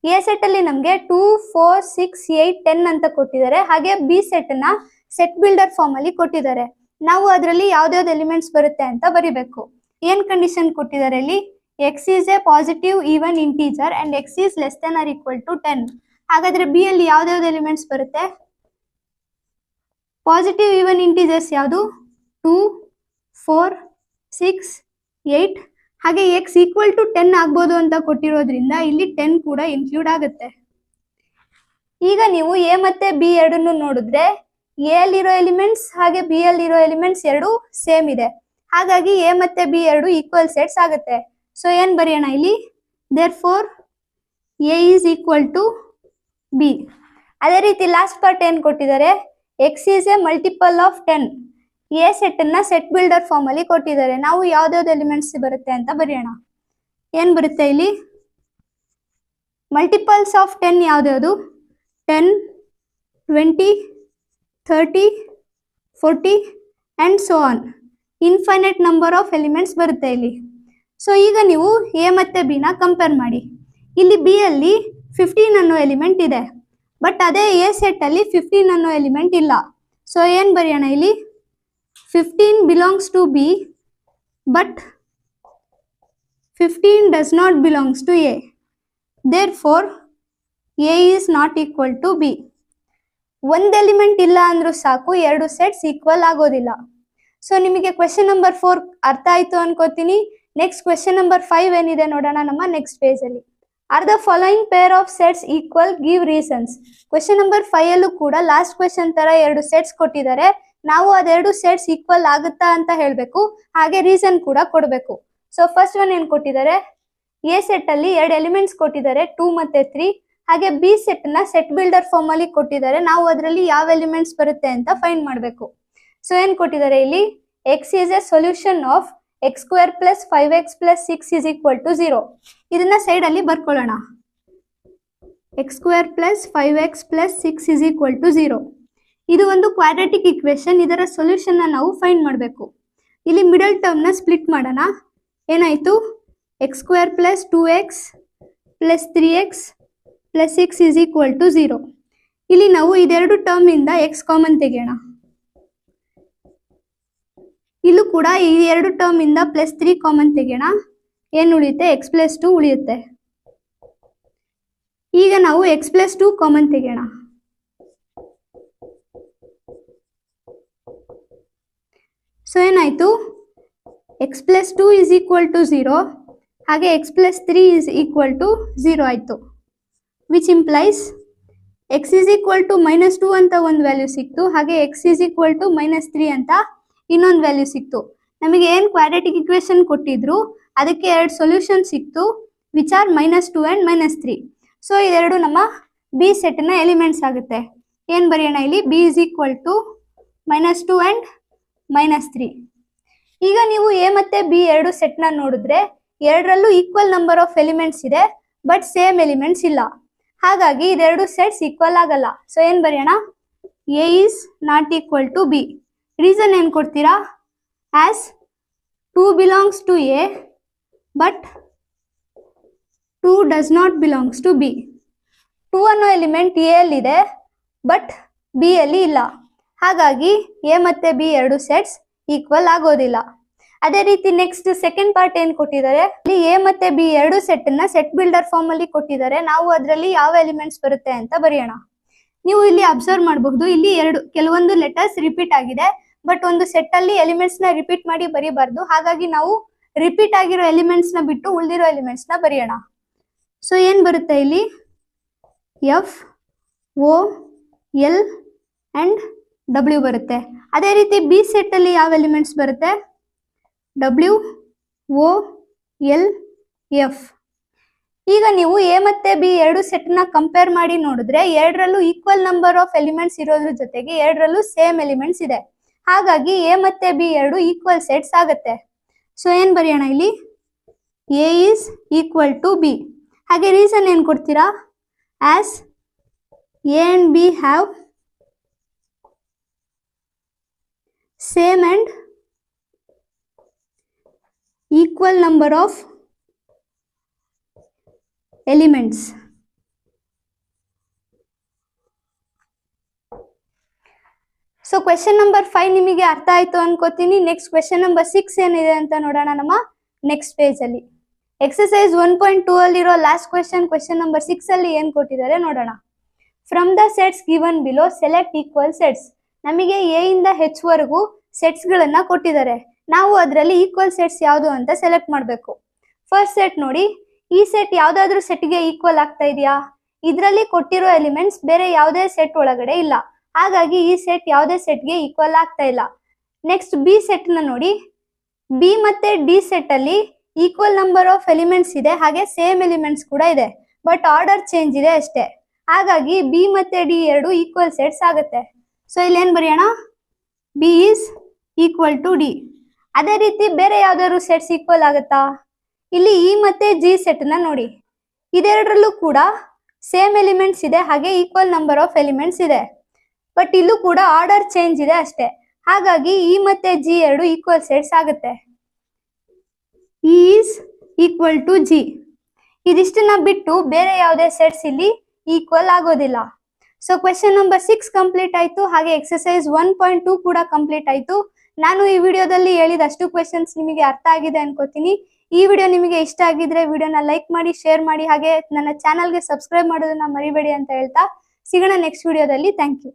ಎ ಸೆಟ್ ಅಲ್ಲಿ ನಮ್ಗೆ 2 4 6 8 10 ಅಂತ ಕೊಟ್ಟಿದ್ದಾರೆ. ಹಾಗೆ ಬಿ ಸೆಟ್ ನ ಸೆಟ್ ಬಿಲ್ಡರ್ ಫಾರ್ಮ್ ಅಲ್ಲಿ ಕೊಟ್ಟಿದ್ದಾರೆ. ನಾವು ಅದರಲ್ಲಿ ಯಾವ್ದಾವ್ದು ಎಲಿಮೆಂಟ್ಸ್ ಬರುತ್ತೆ ಅಂತ ಬರಿಬೇಕು. ಏನ್ ಕಂಡೀಷನ್ ಕೊಟ್ಟಿದ್ದಾರೆ ಇಲ್ಲಿ, x is a positive even integer and x is less than or equal to 10. ಹಾಗಾದ್ರೆ ಬಿ ಅಲ್ಲಿ ಯಾವ್ದಾವ್ದು ಎಲಿಮೆಂಟ್ಸ್ ಬರುತ್ತೆ, ಪಾಸಿಟಿವ್ ಈವನ್ ಇಂಟೀಜರ್ಸ್ ಯಾವುದು, 2 4 6 8. ಹಾಗೆ ಎಕ್ಸ್ ಈಕ್ವಲ್ ಟು 10 ಆಗ್ಬೋದು ಅಂತ ಕೊಟ್ಟಿರೋದ್ರಿಂದ ಇಲ್ಲಿ 10 ಕೂಡ ಇನ್ಕ್ಲೂಡ್ ಆಗುತ್ತೆ. ಈಗ ನೀವು ಎ ಮತ್ತೆ ಬಿ ಎರಡನ್ನು ನೋಡಿದ್ರೆ ಎ ಅಲ್ಲಿರೋ ಎಲಿಮೆಂಟ್ಸ್ ಹಾಗೆ ಬಿ ಅಲ್ಲಿರೋ ಎಲಿಮೆಂಟ್ಸ್ ಎರಡು ಸೇಮ್ ಇದೆ. ಹಾಗಾಗಿ ಎ ಮತ್ತೆ ಬಿ ಎರಡು ಈಕ್ವಲ್ ಸೆಟ್ಸ್ ಆಗುತ್ತೆ. ಸೊ ಏನ್ ಬರೆಯೋಣ ಇಲ್ಲಿ, therefore A is equal to B. ಅದೇ ರೀತಿ ಲಾಸ್ಟ್ ಪಾರ್ಟ್ ಏನ್ ಕೊಟ್ಟಿದ್ದಾರೆ, x is a multiple of 10. A set ಅನ್ನ ಸೆಟ್ ಬಿಲ್ಡರ್ ಫಾರ್ಮ್ ಅಲ್ಲಿ ಕೊಟ್ಟಿದ್ದಾರೆ. ನಾವು ಯಾವ್ದಾವ್ದು ಎಲಿಮೆಂಟ್ಸ್ ಬರುತ್ತೆ ಅಂತ ಬರೆಯೋಣ. ಏನ್ ಬರುತ್ತೆ ಇಲ್ಲಿ, multiples of 10 ಯಾವ್ದಾವ್ದು, 10 20 30 40 and so on. Infinite number of elements ಬರುತ್ತೆ ಇಲ್ಲಿ. ಸೊ ಈಗ ನೀವು ಎ ಮತ್ತೆ ಬಿ ನ ಕಂಪೇರ್ ಮಾಡಿ. ಇಲ್ಲಿ ಬಿ ಅಲ್ಲಿ 15 ಅನ್ನೋ ಎಲಿಮೆಂಟ್ ಇದೆ, ಬಟ್ ಅದೇ ಎ ಸೆಟ್ ಅಲ್ಲಿ 15 ಅನ್ನೋ ಎಲಿಮೆಂಟ್ ಇಲ್ಲ. ಸೊ ಏನ್ ಬರೆಯೋಣ ಇಲ್ಲಿ, 15 belongs to B but 15 does not belongs to A. Therefore A is not equal to B. ಒಂದ್ ಎಲಿಮೆಂಟ್ ಇಲ್ಲ ಅಂದ್ರೂ ಸಾಕು, ಎರಡು ಸೆಟ್ಸ್ ಈಕ್ವಲ್ ಆಗೋದಿಲ್ಲ. ಸೊ ನಿಮಗೆ ಕ್ವೆಶ್ಚನ್ ನಂಬರ್ 4 ಅರ್ಥ ಆಯ್ತು ಅನ್ಕೋತೀನಿ. ನೆಕ್ಸ್ಟ್ ಕ್ವೆಶ್ಚನ್ ನಂಬರ್ 5 ಏನಿದೆ ನೋಡೋಣ ನಮ್ಮ ನೆಕ್ಸ್ಟ್ ಪೇಜ್ ಅಲ್ಲಿ. Are the following pair of sets equal, give reasons. Question number 5 ಅಲ್ಲೂ ಕೂಡ ಲಾಸ್ಟ್ ಕ್ವೆಶ್ಚನ್ ತರ 2 ಸೆಟ್ಸ್ ಕೊಟ್ಟಿದ್ದಾರೆ. ನಾವು ಅದೆರಡು ಸೆಟ್ಸ್ ಈಕ್ವಲ್ ಆಗುತ್ತಾ ಅಂತ ಹೇಳ್ಬೇಕು, ಹಾಗೆ ರೀಸನ್ ಕೂಡ ಕೊಡಬೇಕು. ಸೊ ಫಸ್ಟ್ ಒನ್ ಏನ್ ಕೊಟ್ಟಿದ್ದಾರೆ, ಎ ಸೆಟ್ ಅಲ್ಲಿ 2 ಎಲಿಮೆಂಟ್ಸ್ ಕೊಟ್ಟಿದ್ದಾರೆ, 2 ಮತ್ತೆ 3. ಹಾಗೆ ಬಿ ಸೆಟ್ ನ ಸೆಟ್ ಬಿಲ್ಡರ್ ಫಾರ್ಮ್ ಅಲ್ಲಿ ಕೊಟ್ಟಿದ್ದಾರೆ. ನಾವು ಅದರಲ್ಲಿ ಯಾವ ಎಲಿಮೆಂಟ್ಸ್ ಬರುತ್ತೆ ಅಂತ ಫೈಂಡ್ ಮಾಡಬೇಕು. ಸೊ ಏನ್ ಕೊಟ್ಟಿದ್ದಾರೆ ಇಲ್ಲಿ, x is A solution of x square plus 5x plus 6 is equal to 0. ಇದನ್ನ ಸೈಡ್ ಅಲ್ಲಿ ಬರ್ಕೊಳ್ಳೋಣ. x square plus 5x plus 6 is equal to 0. ಇದು ಒಂದು ಕ್ವಾಡ್ರಾಟಿಕ್ ಇಕ್ವೇಶನ್. ಇದರ ಸೊಲ್ಯೂಷನ್ ನಾವು ಫೈಂಡ್ ಮಾಡಬೇಕು. ಇಲ್ಲಿ ಮಿಡಲ್ ಟರ್ಮ್ ನ ಸ್ಪ್ಲಿಟ್ ಮಾಡೋಣ. ಏನಾಯ್ತು, x square plus 2x plus 3x plus 6 is equal to 0. ಇಲ್ಲಿ ನಾವು ಇದೆರಡು ಟರ್ಮ್ ಇಂದ x ಕಾಮನ್ ತೆಗೆಯೋಣ. ಇಲ್ಲೂ ಕೂಡ ಈ ಎರಡು ಟರ್ಮ್ ಇಂದ +3 ಕಾಮನ್ ತೆಗೆಯೋಣ. ಏನು ಉಳಿಯುತ್ತೆ, x + 2 ಉಳಿಯುತ್ತೆ. ಈಗ ನಾವು x + 2 ಕಾಮನ್ ತೆಗೆಯೋಣ. ಸೊ ಏನಾಯ್ತು, x + 2 is equal to 0. ಹಾಗೆ x + 3 is equal to 0 ಆಯ್ತು. Which implies x is equal to -2 ಅಂತ ಒಂದು ವ್ಯಾಲ್ಯೂ ಸಿಕ್ತು. ಹಾಗೆ x is equal to -3 ಅಂತ ಇನ್ನೊಂದು ವ್ಯಾಲ್ಯೂ ಸಿಕ್ತು. ನಮಗೆ ಏನ್ ಕ್ವಾಡ್ರಾಟಿಕ್ ಇಕ್ವೇಶನ್ ಕೊಟ್ಟಿದ್ರು ಅದಕ್ಕೆ 2 ಸೊಲ್ಯೂಷನ್ ಸಿಕ್ತು, ವಿಚ್ ಆರ್ -2 ಅಂಡ್ -3. ಸೊ ಇದೆರಡು ನಮ್ಮ ಬಿ ಸೆಟ್ನ ಎಲಿಮೆಂಟ್ಸ್ ಆಗುತ್ತೆ. ಏನ್ ಬರೆಯೋಣ ಇಲ್ಲಿ? B is equal to -2 and -3. ಈಗ ನೀವು ಎ ಮತ್ತೆ ಬಿ ಎರಡು ಸೆಟ್ನ ನೋಡಿದ್ರೆ ಎರಡರಲ್ಲೂ ಈಕ್ವಲ್ ನಂಬರ್ ಆಫ್ ಎಲಿಮೆಂಟ್ಸ್ ಇದೆ, ಬಟ್ ಸೇಮ್ ಎಲಿಮೆಂಟ್ಸ್ ಇಲ್ಲ. ಹಾಗಾಗಿ ಇದೆರಡು ಸೆಟ್ಸ್ ಈಕ್ವಲ್ ಆಗಲ್ಲ. ಸೊ ಏನ್ ಬರೆಯೋಣ? A is not equal to B. Reason ಏನ್ ಕೊಡ್ತೀರಾ? As 2 belongs to A but 2 does not belongs to B. 2 ಅನ್ನೋ ಎಲಿಮೆಂಟ್ ಎ ಅಲ್ಲಿ ಇದೆ ಬಟ್ ಬಿ ಅಲ್ಲಿ ಇಲ್ಲ. ಹಾಗಾಗಿ ಎ ಮತ್ತೆ ಬಿ ಎರಡು ಸೆಟ್ಸ್ ಈಕ್ವಲ್ ಆಗೋದಿಲ್ಲ. ಅದೇ ರೀತಿ ನೆಕ್ಸ್ಟ್ ಸೆಕೆಂಡ್ ಪಾರ್ಟ್ ಏನ್ ಕೊಟ್ಟಿದ್ದಾರೆ, ಇಲ್ಲಿ ಎ ಮತ್ತೆ ಬಿ ಎರಡು ಸೆಟ್ ಅನ್ನ ಸೆಟ್ ಬಿಲ್ಡರ್ ಫಾರ್ಮ್ ಅಲ್ಲಿ ಕೊಟ್ಟಿದ್ದಾರೆ. ನಾವು ಅದರಲ್ಲಿ ಯಾವ ಎಲಿಮೆಂಟ್ಸ್ ಬರುತ್ತೆ ಅಂತ ಬರೆಯೋಣ. ನೀವು ಇಲ್ಲಿ ಅಬ್ಸರ್ವ್ ಮಾಡಬಹುದು, ಇಲ್ಲಿ ಕೆಲವೊಂದು ಲೆಟರ್ಸ್ ರಿಪೀಟ್ ಆಗಿದೆ, ಬಟ್ ಒಂದು ಸೆಟ್ ಅಲ್ಲಿ ಎಲಿಮೆಂಟ್ಸ್ ನ ರಿಪೀಟ್ ಮಾಡಿ ಬರೀಬಾರ್ದು. ಹಾಗಾಗಿ ನಾವು ರಿಪೀಟ್ ಆಗಿರೋ ಎಲಿಮೆಂಟ್ಸ್ ನ ಬಿಟ್ಟು ಉಳಿದಿರೋ ಎಲಿಮೆಂಟ್ಸ್ ನ ಬರೆಯೋಣ. ಸೊ ಏನ್ ಬರುತ್ತೆ ಇಲ್ಲಿ? F, O, L and W ಬರುತ್ತೆ. ಅದೇ ರೀತಿ ಬಿ ಸೆಟ್ ಅಲ್ಲಿ ಯಾವ ಎಲಿಮೆಂಟ್ಸ್ ಬರುತ್ತೆ? W, O, L, F. ಈಗ ನೀವು ಎ ಮತ್ತೆ ಬಿ ಎರಡು ಸೆಟ್ ನ ಕಂಪೇರ್ ಮಾಡಿ ನೋಡಿದ್ರೆ ಎರಡರಲ್ಲೂ ಈಕ್ವಲ್ ನಂಬರ್ ಆಫ್ ಎಲಿಮೆಂಟ್ಸ್ ಇರೋದ್ರ ಜೊತೆಗೆ ಎರಡರಲ್ಲೂ ಸೇಮ್ ಎಲಿಮೆಂಟ್ಸ್ ಇದೆ. ಹಾಗಾಗಿ ಎ ಮತ್ತೆ ಬಿ ಎರಡು ಈಕ್ವಲ್ ಸೆಟ್ಸ್ ಆಗುತ್ತೆ. ಸೊ ಏನ್ ಬರೆಯೋಣ ಇಲ್ಲಿ? A is equal to B. ಹಾಗೆ ರೀಸನ್ ಏನ್ ಕೊಡ್ತೀರಾ? As A and B have same and equal number of elements. So question number 5 ನಿಮಗೆ ಅರ್ಥ ಆಯ್ತು ಅನ್ಕೋತೀನಿ. ನೆಕ್ಸ್ಟ್ ಕ್ವೆಶನ್ ನಂಬರ್ 6 ಏನಿದೆ ಅಂತ ನೋಡೋಣ ನಮ್ಮ ನೆಕ್ಸ್ಟ್ ಪೇಜ್ ಅಲ್ಲಿ. ಎಕ್ಸರ್ಸೈಸ್ 1.2 ಅಲ್ಲಿರೋ ಲಾಸ್ಟ್ ಕ್ವೆಶನ್ ನಂಬರ್ 6 ಅಲ್ಲಿ ಏನ್ ಕೊಟ್ಟಿದ್ದಾರೆ ನೋಡೋಣ. From the sets given below select equal sets. ನಮಗೆ ಎ ಇಂದ ಹೆಚ್ ವರೆಗೂ ಸೆಟ್ಸ್ ಗಳನ್ನ ಕೊಟ್ಟಿದ್ದಾರೆ. ನಾವು ಅದರಲ್ಲಿ ಈಕ್ವಲ್ ಸೆಟ್ಸ್ ಯಾವುದು ಅಂತ ಸೆಲೆಕ್ಟ್ ಮಾಡಬೇಕು. ಫಸ್ಟ್ ಸೆಟ್ ನೋಡಿ, ಈ ಸೆಟ್ ಯಾವ್ದಾದ್ರು ಸೆಟ್ಗೆ ಈಕ್ವಲ್ ಆಗ್ತಾ ಇದೆಯಾ? ಇದರಲ್ಲಿ ಕೊಟ್ಟಿರೋ ಎಲಿಮೆಂಟ್ಸ್ ಬೇರೆ ಯಾವುದೇ ಸೆಟ್ ಒಳಗಡೆ ಇಲ್ಲ. ಹಾಗಾಗಿ ಈ ಸೆಟ್ ಯಾವುದೇ ಸೆಟ್ಗೆ ಈಕ್ವಲ್ ಆಗ್ತಾ ಇಲ್ಲ. ನೆಕ್ಸ್ಟ್ ಬಿ ಸೆಟ್ ನ ನೋಡಿ, ಬಿ ಮತ್ತೆ ಡಿ ಸೆಟ್ ಅಲ್ಲಿ ಈಕ್ವಲ್ ನಂಬರ್ ಆಫ್ ಎಲಿಮೆಂಟ್ಸ್ ಇದೆ, ಹಾಗೆ ಸೇಮ್ ಎಲಿಮೆಂಟ್ಸ್ ಕೂಡ ಇದೆ, ಬಟ್ ಆರ್ಡರ್ ಚೇಂಜ್ ಇದೆ ಅಷ್ಟೇ. ಹಾಗಾಗಿ ಬಿ ಮತ್ತೆ ಡಿ ಎರಡು ಈಕ್ವಲ್ ಸೆಟ್ಸ್ ಆಗುತ್ತೆ. ಸೊ ಇಲ್ಲಿ ಏನ್ ಬರೆಯೋಣ? B is equal to D. ಅದೇ ರೀತಿ ಬೇರೆ ಯಾವ್ದಾದ್ರು ಸೆಟ್ಸ್ ಈಕ್ವಲ್ ಆಗುತ್ತಾ? ಇಲ್ಲಿ ಇ ಮತ್ತೆ ಜಿ ಸೆಟ್ ನ ನೋಡಿ, ಇದೆರಡರಲ್ಲೂ ಕೂಡ ಸೇಮ್ ಎಲಿಮೆಂಟ್ಸ್ ಇದೆ, ಹಾಗೆ ಈಕ್ವಲ್ ನಂಬರ್ ಆಫ್ ಎಲಿಮೆಂಟ್ಸ್ ಇದೆ, ಬಟ್ ಇಲ್ಲೂ ಕೂಡ ಆರ್ಡರ್ ಚೇಂಜ್ ಇದೆ ಅಷ್ಟೇ. ಹಾಗಾಗಿ ಇ ಮತ್ತೆ ಜಿ ಎರಡು ಈಕ್ವಲ್ ಸೆಟ್ಸ್ ಆಗುತ್ತೆ. E is equal to G. ಇದಿಷ್ಟನ್ನ ಬಿಟ್ಟು ಬೇರೆ ಯಾವುದೇ ಸೆಟ್ಸ್ ಇಲ್ಲಿ ಈಕ್ವಲ್ ಆಗೋದಿಲ್ಲ. ಸೊ ಕ್ವೆಶನ್ ನಂಬರ್ 6 ಕಂಪ್ಲೀಟ್ ಆಯ್ತು, ಹಾಗೆ ಎಕ್ಸರ್ಸೈಸ್ 1.2 ಕೂಡ ಕಂಪ್ಲೀಟ್ ಆಯ್ತು. ನಾನು ಈ ವಿಡಿಯೋದಲ್ಲಿ ಹೇಳಿದಷ್ಟು ಕ್ವೆಶನ್ಸ್ ನಿಮಗೆ ಅರ್ಥ ಆಗಿದೆ ಅನ್ಕೋತೀನಿ. ಈ ವಿಡಿಯೋ ನಿಮಗೆ ಇಷ್ಟ ಆಗಿದ್ರೆ ವಿಡಿಯೋನ ಲೈಕ್ ಮಾಡಿ, ಶೇರ್ ಮಾಡಿ, ಹಾಗೆ ನನ್ನ ಚಾನಲ್ಗೆ ಸಬ್ಸ್ಕ್ರೈಬ್ ಮಾಡೋದನ್ನ ಮರಿಬೇಡಿ ಅಂತ ಹೇಳ್ತಾ ಸಿಗೋಣ ನೆಕ್ಸ್ಟ್ ವಿಡಿಯೋದಲ್ಲಿ. Thank you.